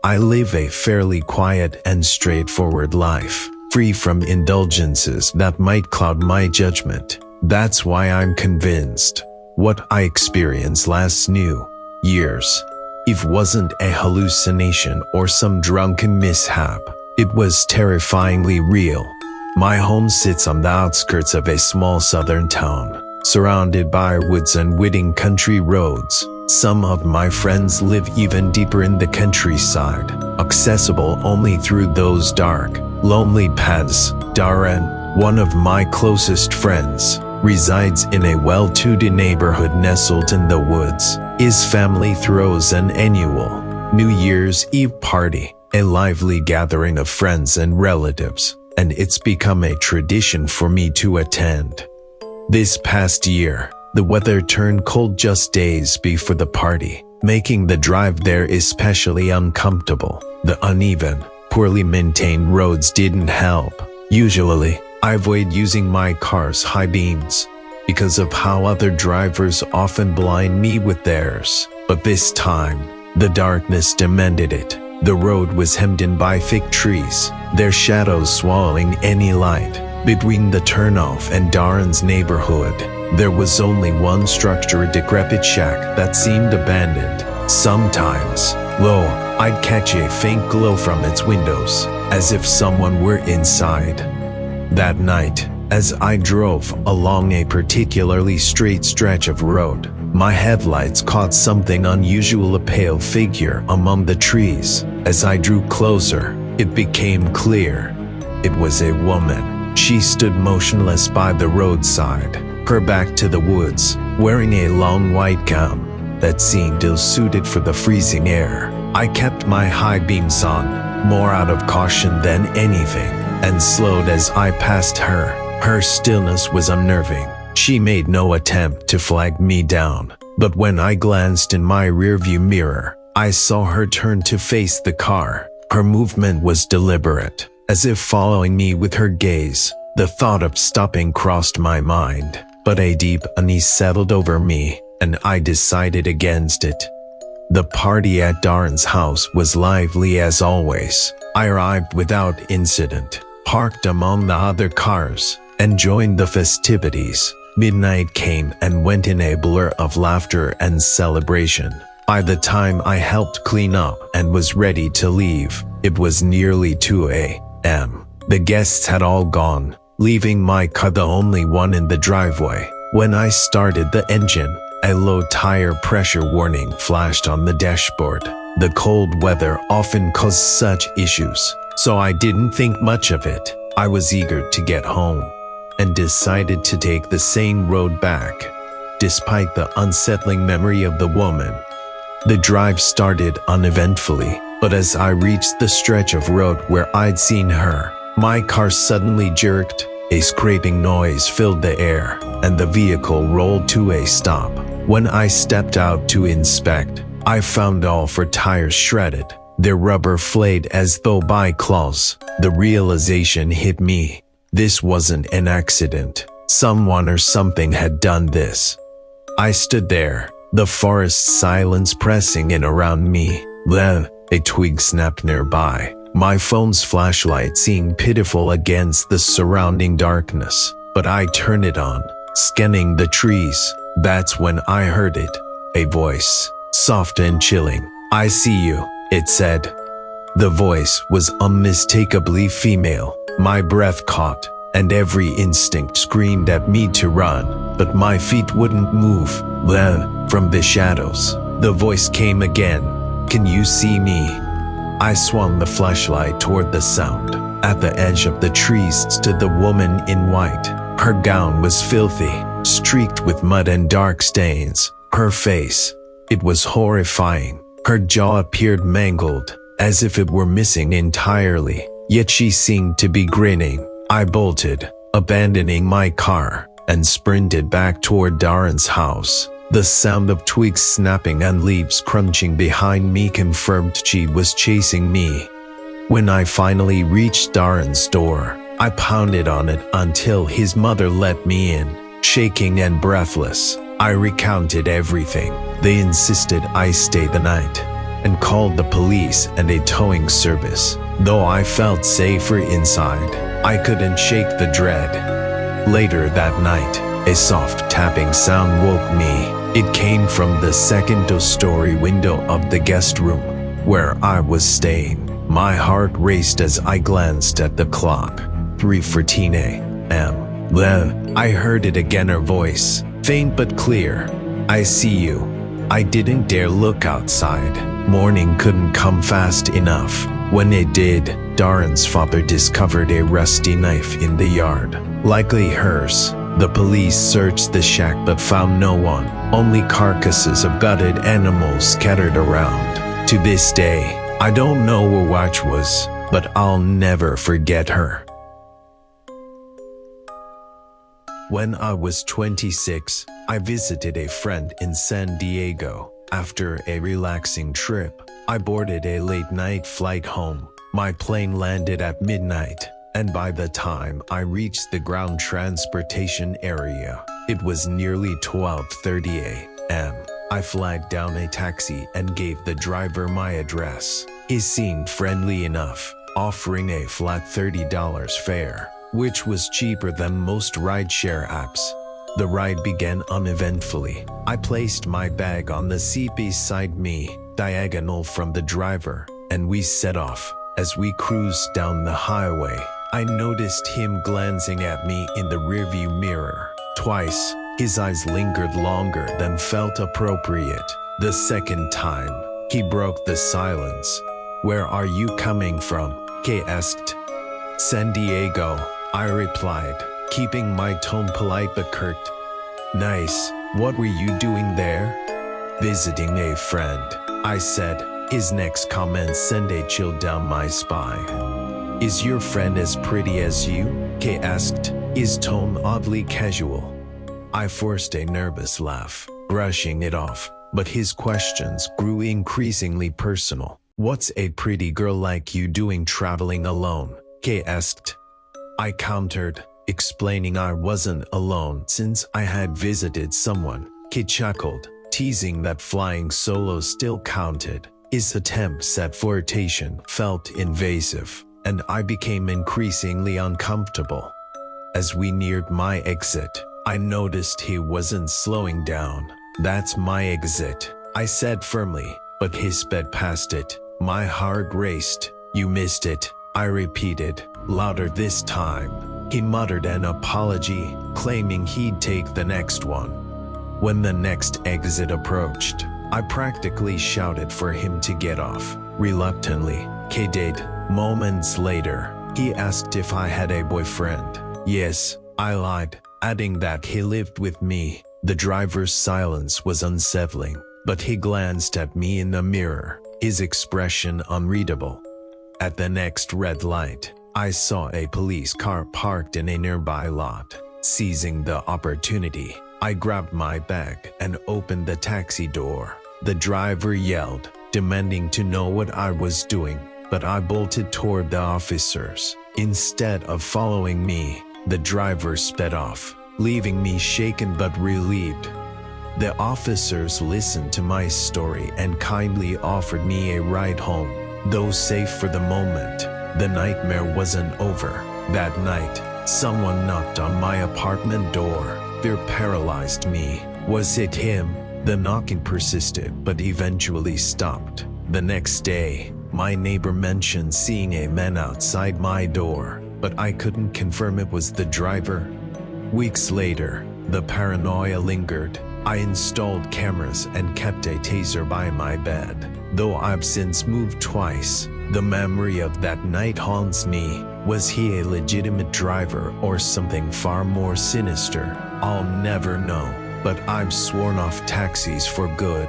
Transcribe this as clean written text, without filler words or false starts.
I live a fairly quiet and straightforward life, free from indulgences that might cloud my judgment. That's why I'm convinced what I experienced last New Year's Eve wasn't a hallucination or some drunken mishap. It was terrifyingly real. My home sits on the outskirts of a small southern town, surrounded by woods and winding country roads. Some of my friends live even deeper in the countryside, accessible only through those dark, lonely paths. Darren, one of my closest friends, resides in a well-to-do neighborhood nestled in the woods. His family throws an annual New Year's Eve party, a lively gathering of friends and relatives, and it's become a tradition for me to attend. This past year, the weather turned cold just days before the party, making the drive there especially uncomfortable. The uneven, poorly maintained roads didn't help. Usually, I avoid using my car's high beams because of how other drivers often blind me with theirs. But this time, the darkness demanded it. The road was hemmed in by thick trees, their shadows swallowing any light. Between the turnoff and Darren's neighborhood, there was only one structure, a decrepit shack that seemed abandoned. Sometimes, I'd catch a faint glow from its windows, as if someone were inside. That night, as I drove along a particularly straight stretch of road, my headlights caught something unusual, a pale figure among the trees. As I drew closer, it became clear. It was a woman. She stood motionless by the roadside, her back to the woods, wearing a long white gown that seemed ill-suited for the freezing air. I kept my high beams on, more out of caution than anything, and slowed as I passed her. Her stillness was unnerving. She made no attempt to flag me down, but when I glanced in my rearview mirror, I saw her turn to face the car. Her movement was deliberate, as if following me with her gaze. The thought of stopping crossed my mind, but a deep unease settled over me, and I decided against it. The party at Darren's house was lively as always. I arrived without incident, parked among the other cars, and joined the festivities. Midnight came and went in a blur of laughter and celebration. By the time I helped clean up and was ready to leave, it was nearly 2 a.m. The guests had all gone, leaving my car the only one in the driveway. When I started the engine, a low tire pressure warning flashed on the dashboard. The cold weather often caused such issues, so I didn't think much of it. I was eager to get home, and decided to take the same road back, despite the unsettling memory of the woman. The drive started uneventfully, but as I reached the stretch of road where I'd seen her, my car suddenly jerked. A scraping noise filled the air, and the vehicle rolled to a stop. When I stepped out to inspect, I found all four tires shredded, their rubber flayed as though by claws. The realization hit me. This wasn't an accident. Someone or something had done this. I stood there, the forest silence pressing in around me. Then, a twig snapped nearby. My phone's flashlight seemed pitiful against the surrounding darkness, but I turned it on, scanning the trees. That's when I heard it. A voice, soft and chilling. "I see you," it said. The voice was unmistakably female. My breath caught, and every instinct screamed at me to run, but my feet wouldn't move. Then, from the shadows, the voice came again. "Can you see me?" I swung the flashlight toward the sound. At the edge of the trees stood the woman in white. Her gown was filthy, streaked with mud and dark stains. Her face, it was horrifying. Her jaw appeared mangled, as if it were missing entirely, yet she seemed to be grinning. I bolted, abandoning my car, and sprinted back toward Darren's house. The sound of twigs snapping and leaves crunching behind me confirmed she was chasing me. When I finally reached Darren's door, I pounded on it until his mother let me in. Shaking and breathless, I recounted everything. They insisted I stay the night, and called the police and a towing service. Though I felt safer inside, I couldn't shake the dread. Later that night, a soft tapping sound woke me. It came from the second-story window of the guest room where I was staying. My heart raced as I glanced at the clock. 3:14 a.m. Then I heard it again, her voice, faint but clear. "I see you." I didn't dare look outside. Morning couldn't come fast enough. When it did, Darren's father discovered a rusty knife in the yard, likely hers. The police searched the shack but found no one, only carcasses of gutted animals scattered around. To this day, I don't know where Watch was, but I'll never forget her. When I was 26, I visited a friend in San Diego. After a relaxing trip, I boarded a late-night flight home. My plane landed at midnight, and by the time I reached the ground transportation area, it was nearly 12:30 a.m. I flagged down a taxi and gave the driver my address. He seemed friendly enough, offering a flat $30 fare, which was cheaper than most rideshare apps. The ride began uneventfully. I placed my bag on the seat beside me, diagonal from the driver, and we set off. As we cruised down the highway, I noticed him glancing at me in the rearview mirror. Twice, his eyes lingered longer than felt appropriate. The second time, he broke the silence. "Where are you coming from?" he asked. "San Diego," I replied, keeping my tone polite but curt. "Nice. What were you doing there?" "Visiting a friend," I said. His next comment sent a chill down my spine. "Is your friend as pretty as you?" he asked, his tone oddly casual. I forced a nervous laugh, brushing it off, but his questions grew increasingly personal. "What's a pretty girl like you doing traveling alone?" he asked. I countered, explaining I wasn't alone since I had visited someone. He chuckled, teasing that flying solo still counted. His attempts at flirtation felt invasive, and I became increasingly uncomfortable. As we neared my exit, I noticed he wasn't slowing down. "That's my exit," I said firmly, but he sped past it. My heart raced. "You missed it," I repeated, louder this time. He muttered an apology, claiming he'd take the next one. When the next exit approached, I practically shouted for him to get off. Reluctantly, he did. Moments later, he asked if I had a boyfriend. "Yes," I lied, adding that he lived with me. The driver's silence was unsettling, but he glanced at me in the mirror, his expression unreadable. At the next red light, I saw a police car parked in a nearby lot. Seizing the opportunity, I grabbed my bag and opened the taxi door. The driver yelled, demanding to know what I was doing, but I bolted toward the officers. Instead of following me, the driver sped off, leaving me shaken but relieved. The officers listened to my story and kindly offered me a ride home. Though safe for the moment, the nightmare wasn't over. That night, someone knocked on my apartment door. Fear paralyzed me. Was it him? The knocking persisted but eventually stopped. The next day, my neighbor mentioned seeing a man outside my door, but I couldn't confirm it was the driver. Weeks later, the paranoia lingered. I installed cameras and kept a taser by my bed. Though I've since moved twice, the memory of that night haunts me. Was he a legitimate driver or something far more sinister? I'll never know, but I've sworn off taxis for good.